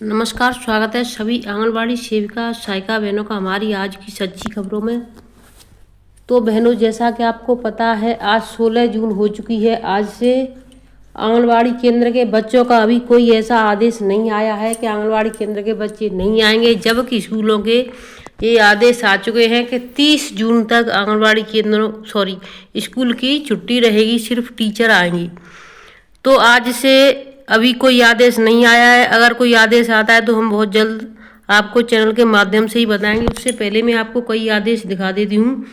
नमस्कार, स्वागत है सभी आंगनबाड़ी सेविका सहायिका बहनों का हमारी आज की सच्ची खबरों में। तो बहनों, जैसा कि आपको पता है, आज 16 जून हो चुकी है। आज से आंगनबाड़ी केंद्र के बच्चों का अभी कोई ऐसा आदेश नहीं आया है कि आंगनबाड़ी केंद्र के बच्चे नहीं आएंगे, जबकि स्कूलों के ये आदेश आ चुके हैं कि 30 जून तक आंगनबाड़ी केंद्रों स्कूल की छुट्टी रहेगी, सिर्फ टीचर आएंगी। तो आज से अभी कोई आदेश नहीं आया है। अगर कोई आदेश आता है तो हम बहुत जल्द आपको चैनल के माध्यम से ही बताएंगे। उससे पहले मैं आपको कई आदेश दिखा देती हूँ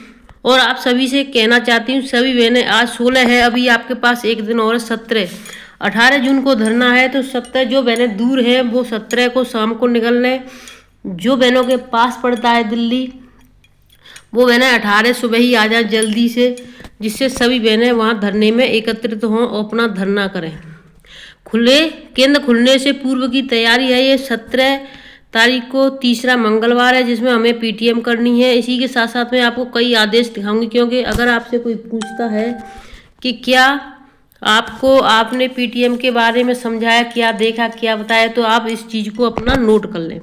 और आप सभी से कहना चाहती हूँ, सभी बहनें, आज 16 है, अभी आपके पास एक दिन और 17 18 जून को धरना है। तो 17 जो बहनें दूर हैं वो 17 को शाम को निकल लें। जो बहनों के पास पड़ता है दिल्ली, वो बहनें 18 सुबह ही आ जाए जल्दी से, जिससे सभी बहनें वहाँ धरने में एकत्रित हों और अपना धरना करें। केंद्र खुलने से पूर्व की तैयारी है। ये 17 तारीख को तीसरा मंगलवार है, जिसमें हमें पीटीएम करनी है। इसी के साथ साथ मैं आपको कई आदेश दिखाऊंगी, क्योंकि अगर आपसे कोई पूछता है कि क्या आपने पीटीएम के बारे में समझाया, क्या देखा, क्या बताया, तो आप इस चीज़ को अपना नोट कर लें।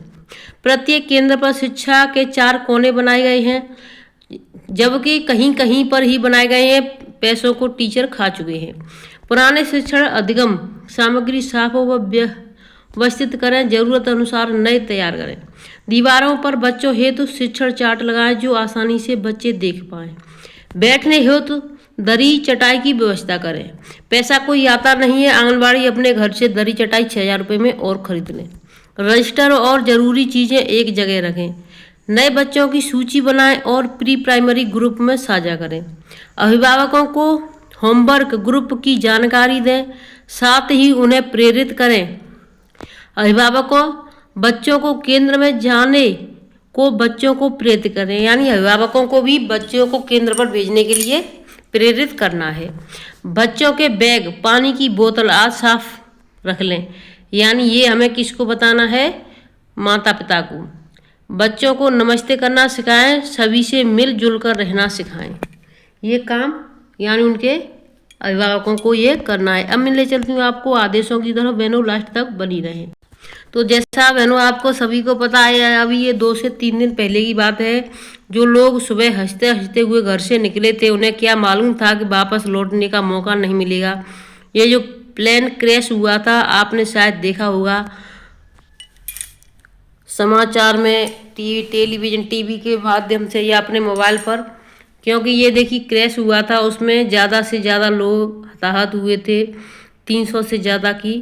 प्रत्येक केंद्र पर शिक्षा के 4 कोने बनाए गए हैं, जबकि कहीं कहीं पर ही बनाए गए हैं। पैसों को टीचर खा चुके हैं। पुराने शिक्षण अधिगम सामग्री साफ व व्यवस्थित करें, जरूरत अनुसार नए तैयार करें। दीवारों पर बच्चों हेतु शिक्षण चार्ट लगाएं जो आसानी से बच्चे देख पाएं। बैठने हेतु दरी चटाई की व्यवस्था करें। पैसा कोई आता नहीं है, आंगनबाड़ी अपने घर से दरी चटाई 6000 रुपये में और खरीद लें। रजिस्टर और ज़रूरी चीज़ें एक जगह रखें। नए बच्चों की सूची बनाएं और प्री प्राइमरी ग्रुप में साझा करें। अभिभावकों को होमवर्क ग्रुप की जानकारी दें, साथ ही उन्हें प्रेरित करें। अभिभावकों बच्चों को केंद्र में जाने को बच्चों को प्रेरित करें, यानी अभिभावकों को भी बच्चों को केंद्र पर भेजने के लिए प्रेरित करना है। बच्चों के बैग, पानी की बोतल आज साफ रख लें, यानी ये हमें किसको बताना है? माता पिता को। बच्चों को नमस्ते करना सिखाएं, सभी से मिलजुल कर रहना सिखाएं। ये काम यानी उनके अभिभावकों को ये करना है। अब मैं ले चलती हूँ आपको आदेशों की तरफ, बहनों लास्ट तक बनी रहें। तो जैसा बहनों आपको सभी को पता है, अभी ये 2 से 3 दिन पहले की बात है। जो लोग सुबह हंसते हंसते हुए घर से निकले थे, उन्हें क्या मालूम था कि वापस लौटने का मौका नहीं मिलेगा। ये जो प्लेन क्रैश हुआ था, आपने शायद देखा होगा समाचार में, टेलीविजन टीवी के माध्यम से या अपने मोबाइल पर, क्योंकि ये देखिए क्रैश हुआ था, उसमें ज़्यादा से ज़्यादा लोग हताहत हुए थे। 300 से ज़्यादा की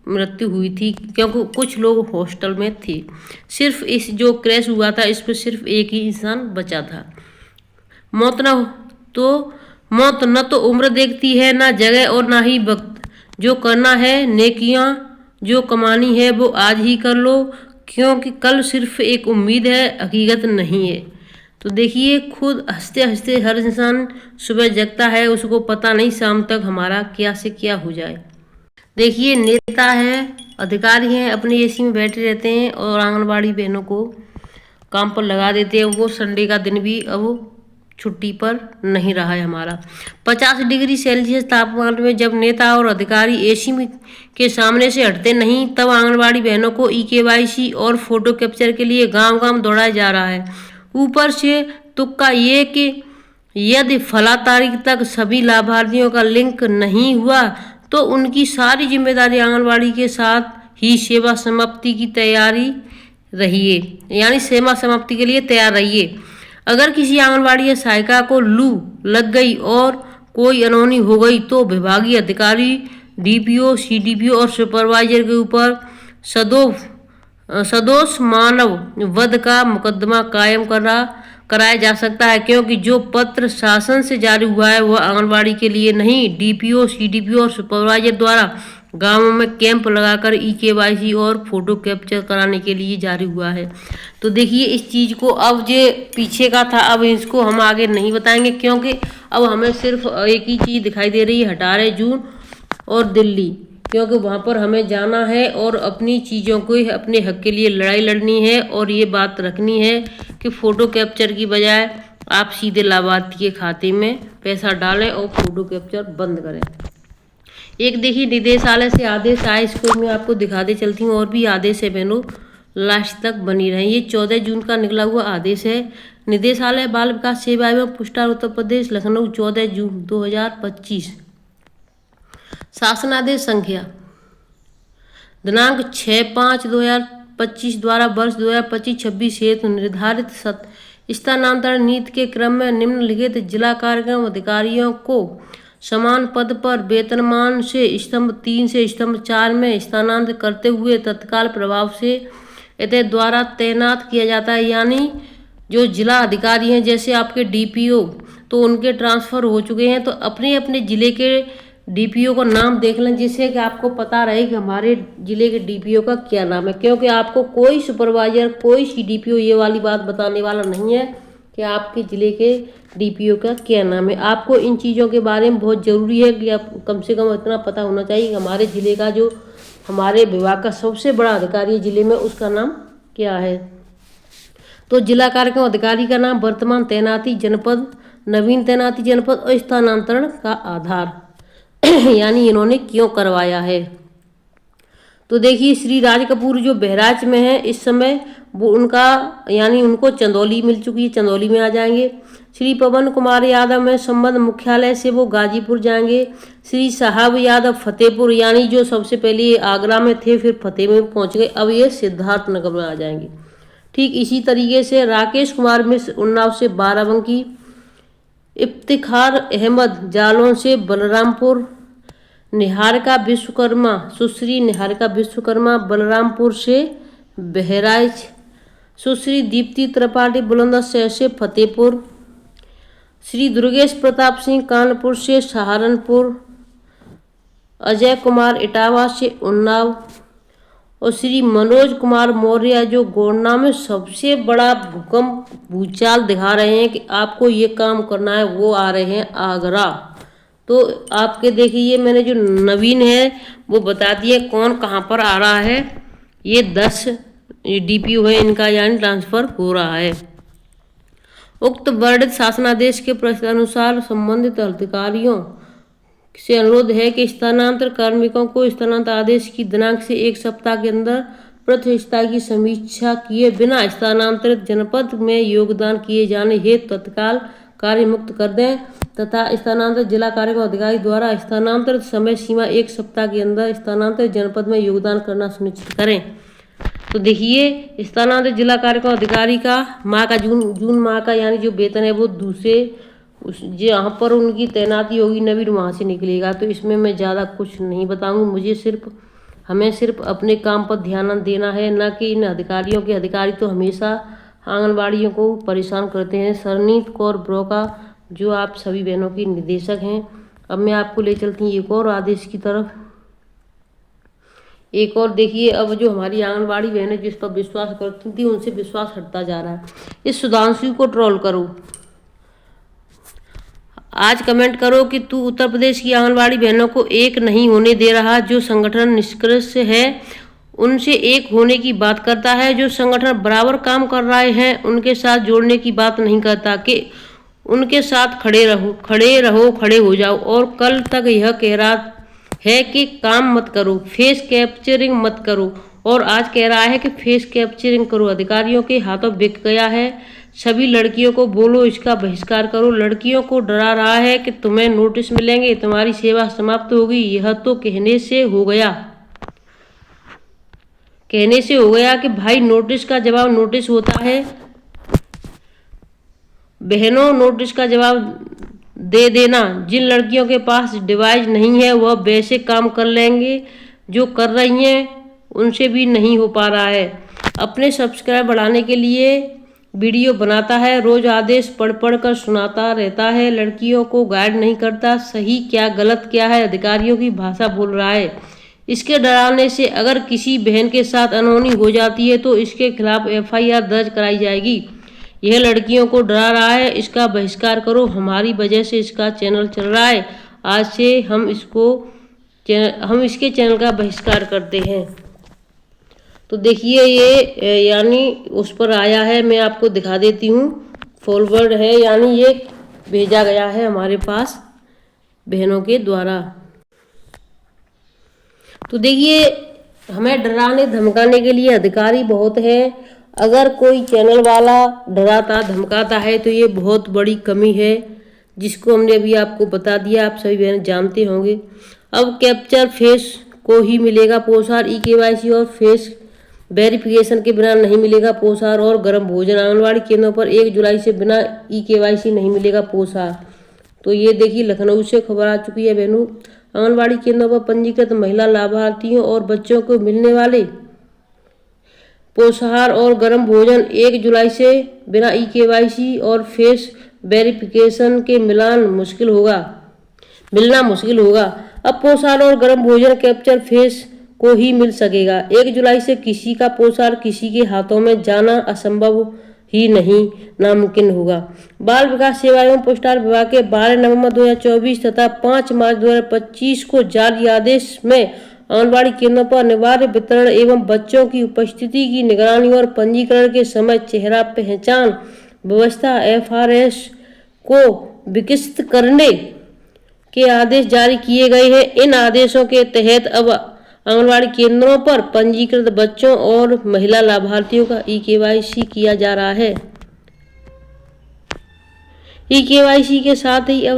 मृत्यु हुई थी, क्योंकि कुछ लोग हॉस्टल में थे। सिर्फ इस जो क्रैश हुआ था, इस पर सिर्फ एक ही इंसान बचा था। मौत न तो उम्र देखती है, ना जगह और ना ही वक्त। जो करना है नेकियां जो कमानी है वो आज ही कर लो, क्योंकि कल सिर्फ एक उम्मीद है, हकीकत नहीं है। तो देखिए, खुद हंसते हंसते हर इंसान सुबह जगता है, उसको पता नहीं शाम तक हमारा क्या से क्या हो जाए। देखिए, नेता हैं, अधिकारी हैं, अपने एसी में बैठे रहते हैं और आंगनबाड़ी बहनों को काम पर लगा देते हैं। वो संडे का दिन भी अब छुट्टी पर नहीं रहा है हमारा। 50 डिग्री सेल्सियस तापमान में जब नेता और अधिकारी एसी के सामने से हटते नहीं, तब आंगनबाड़ी बहनों को EKYC और फोटो कैप्चर के लिए गांव गांव दौड़ाया जा रहा है। ऊपर से तुक्का ये कि यदि फला तारीख तक सभी लाभार्थियों का लिंक नहीं हुआ तो उनकी सारी जिम्मेदारी आंगनबाड़ी के साथ ही सेवा समाप्ति की तैयारी रहिए, यानी सेवा समाप्ति के लिए तैयार रहिए। अगर किसी आंगनबाड़ी या सहायिका को लू लग गई और कोई अनहोनी हो गई तो विभागीय अधिकारी, DPO, CDPO और सुपरवाइजर के ऊपर सदोष मानव वध का मुकदमा कायम कराया जा सकता है, क्योंकि जो पत्र शासन से जारी हुआ है वह आंगनबाड़ी के लिए नहीं, DPO, CDPO और सुपरवाइजर द्वारा गांवों में कैंप लगाकर EKYC और फोटो कैप्चर कराने के लिए जारी हुआ है। तो देखिए, इस चीज़ को अब जो पीछे का था, अब इसको हम आगे नहीं बताएंगे, क्योंकि अब हमें सिर्फ एक ही चीज़ दिखाई दे रही है, 18 जून और दिल्ली, क्योंकि वहाँ पर हमें जाना है और अपनी चीज़ों को, अपने हक के लिए लड़ाई लड़नी है। और ये बात रखनी है कि फ़ोटो कैप्चर की बजाय आप सीधे लाभार्थी के खाते में पैसा डालें और फ़ोटो कैप्चर बंद करें। एक देखिए निदेशालय से आदेश आए, इसको मैं आपको दिखाते चलती हूँ। और भी आदेश है बहनों, लास्ट तक बनी रहे। ये 14 जून का निकला हुआ आदेश है। निदेशालय बाल विकास सेवा एवं पुष्टार उत्तर प्रदेश लखनऊ 14 जून 2025। शासनादेश संख्या दिनांक 6/5/2025 द्वारा वर्ष 2025-26 हेतु निर्धारित स्थानांतरण नीति के क्रम में निम्नलिखित जिला कार्यक्रम अधिकारियों को समान पद पर वेतनमान से स्तंभ 3 से स्तंभ 4 में स्थानांतरित करते हुए तत्काल प्रभाव से इनके द्वारा तैनात किया जाता है। यानी जो जिला अधिकारी हैं, जैसे आपके डीपीओ, तो उनके ट्रांसफ़र हो चुके हैं, तो अपने अपने ज़िले के डीपीओ का नाम देख लें, जिससे कि आपको पता रहे कि हमारे ज़िले के डीपीओ का क्या नाम है। क्योंकि आपको कोई सुपरवाइजर, कोई सीडीपीओ ये वाली बात बताने वाला नहीं है कि आपके ज़िले के डीपीओ का क्या नाम है। आपको इन चीज़ों के बारे में बहुत ज़रूरी है कि आप कम से कम इतना पता होना चाहिए कि हमारे ज़िले का, जो हमारे विभाग का सबसे बड़ा अधिकारी ज़िले में, उसका नाम क्या है। तो जिला कार्यक्रम अधिकारी का नाम, वर्तमान तैनाती जनपद, नवीन तैनाती जनपद और स्थानांतरण का आधार यानी इन्होंने क्यों करवाया है। तो देखिए श्री राज कपूर जो बहराइच में है इस समय, वो उनका यानी उनको चंदौली मिल चुकी है, चंदौली में आ जाएंगे। श्री पवन कुमार यादव में संबंध मुख्यालय से वो गाजीपुर जाएंगे। श्री साहब यादव फतेहपुर, यानी जो सबसे पहले आगरा में थे, फिर फतेह में पहुंच गए, अब ये सिद्धार्थनगर में आ जाएंगे। ठीक इसी तरीके से राकेश कुमार मिश्र उन्नाव से बाराबंकी, इफ्तिखार अहमद जालौन से बलरामपुर, निहारिका विश्वकर्मा, सुश्री निहारिका विश्वकर्मा बलरामपुर से बहराइच, सुश्री दीप्ति त्रिपाठी बुलंदशहर से फतेहपुर, श्री दुर्गेश प्रताप सिंह कानपुर से सहारनपुर, अजय कुमार इटावा से उन्नाव, और श्री मनोज कुमार मौर्य जो गोंडा में सबसे बड़ा भूकंप भूचाल दिखा रहे हैं कि आपको ये काम करना है, वो आ रहे हैं आगरा। तो आपके देखिए मैंने जो नवीन है वो बता दिए कौन कहाँ पर आ रहा है। ये 10 डीपीओ है इनका, यानी ट्रांसफ़र हो रहा है। उक्त वर्णित शासनादेश के प्रश्नानुसार संबंधित अधिकारियों से अनुरोध है कि स्थानांतरण कार्मिकों को स्थानांतरण आदेश की दिनांक से 1 सप्ताह के अंदर प्रथस्थायी की समीक्षा किए बिना स्थानांतरित जनपद में योगदान किए जाने हेतु तत्काल कार्य मुक्त कर दें तथा स्थानांतरित जिला कार्यक्रम अधिकारी द्वारा स्थानांतरित समय सीमा 1 सप्ताह के अंदर स्थानांतरित जनपद में योगदान करना सुनिश्चित करें। तो देखिए स्थानांतरित जिला कार्यक्रम अधिकारी का माह का जून माह का यानी जो वेतन है वो दूसरे जहाँ पर उनकी तैनाती होगी नवीन, वहाँ से निकलेगा। तो इसमें मैं ज़्यादा कुछ नहीं बताऊँगी। हमें सिर्फ अपने काम पर ध्यान देना है, ना कि इन अधिकारियों के। अधिकारी तो हमेशा आंगनबाड़ियों को परेशान करते हैं। सरनीत कौर ब्रोका जो आप सभी बहनों की निदेशक हैं। अब मैं आपको ले चलती हूँ एक और आदेश की तरफ। एक और देखिए, अब जो हमारी आंगनबाड़ी बहनें जिस पर विश्वास करती थी उनसे विश्वास हटता जा रहा है। इस सुधांशु को ट्रोल करो, आज कमेंट करो कि तू उत्तर प्रदेश की आंगनबाड़ी बहनों को एक नहीं होने दे रहा। जो संगठन निष्कर्ष है उनसे एक होने की बात करता है। जो संगठन बराबर काम कर रहे हैं उनके साथ जोड़ने की बात नहीं करता कि उनके साथ खड़े रहो, खड़े हो जाओ। और कल तक यह कह रहा है कि काम मत करो, फेस कैप्चरिंग मत करो, और आज कह रहा है कि फेस कैप्चरिंग करो। अधिकारियों के हाथों बिक गया है। सभी लड़कियों को बोलो इसका बहिष्कार करो। लड़कियों को डरा रहा है कि तुम्हें नोटिस मिलेंगे, तुम्हारी सेवा समाप्त होगी। यह तो कहने से हो गया कि भाई नोटिस का जवाब नोटिस होता है। बहनों नोटिस का जवाब दे देना। जिन लड़कियों के पास डिवाइस नहीं है वह वैसे काम कर लेंगे, जो कर रही हैं उनसे भी नहीं हो पा रहा है। अपने सब्सक्राइब बढ़ाने के लिए वीडियो बनाता है, रोज आदेश पढ़ कर सुनाता रहता है, लड़कियों को गाइड नहीं करता, सही क्या गलत क्या है अधिकारियों की भाषा बोल रहा है। इसके डराने से अगर किसी बहन के साथ अनहोनी हो जाती है तो इसके खिलाफ FIR दर्ज कराई जाएगी। यह लड़कियों को डरा रहा है, इसका बहिष्कार करो। हमारी वजह से इसका चैनल चल रहा है। आज से हम इसके चैनल का बहिष्कार करते हैं। तो देखिए ये यानी उस पर आया है, मैं आपको दिखा देती हूँ। फॉरवर्ड है, यानी ये भेजा गया है हमारे पास बहनों के द्वारा। तो देखिए, हमें डराने धमकाने के लिए अधिकारी बहुत हैं। अगर कोई चैनल वाला डराता धमकाता है तो ये बहुत बड़ी कमी है, जिसको हमने अभी आपको बता दिया, आप सभी बहन जानते होंगे। अब कैप्चर फेस को ही मिलेगा पोषाहार, ई-केवाईसी और फेस वेरिफिकेशन के बिना नहीं मिलेगा पोषाहार और गर्म भोजन। आंगनबाड़ी केंद्रों पर 1 जुलाई से बिना ई-केवाईसी नहीं मिलेगा पोषाहार। तो ये देखिए, लखनऊ से खबर आ चुकी है बहनों। आंगनबाड़ी केंद्रों पर पंजीकृत महिला लाभार्थियों और बच्चों को मिलने वाले पोषाहार और गर्म भोजन 1 जुलाई से बिना ई-केवाईसी और फेस वेरिफिकेशन के मिलना मुश्किल होगा। अब पोषाहार और गर्म भोजन कैप्चर फेस को ही मिल सकेगा। 1 जुलाई से किसी का पोषाहार किसी के हाथों में जाना असंभव ही नहीं, नामुमकिन होगा। बाल विकास सेवा एवं पोस्टार विभाग के 12 नवंबर 2024 तथा 5 मार्च 2025 को जारी आदेश में आंगनबाड़ी केंद्रों पर अनिवार्य वितरण एवं बच्चों की उपस्थिति की निगरानी और पंजीकरण के समय चेहरा पहचान व्यवस्था FRS को विकसित करने के आदेश जारी किए गए हैं। इन आदेशों के तहत अब आंगनबाड़ी केंद्रों पर पंजीकृत बच्चों और महिला लाभार्थियों का ई-केवाईसी किया जा रहा है। ई-केवाईसी के साथ ही अब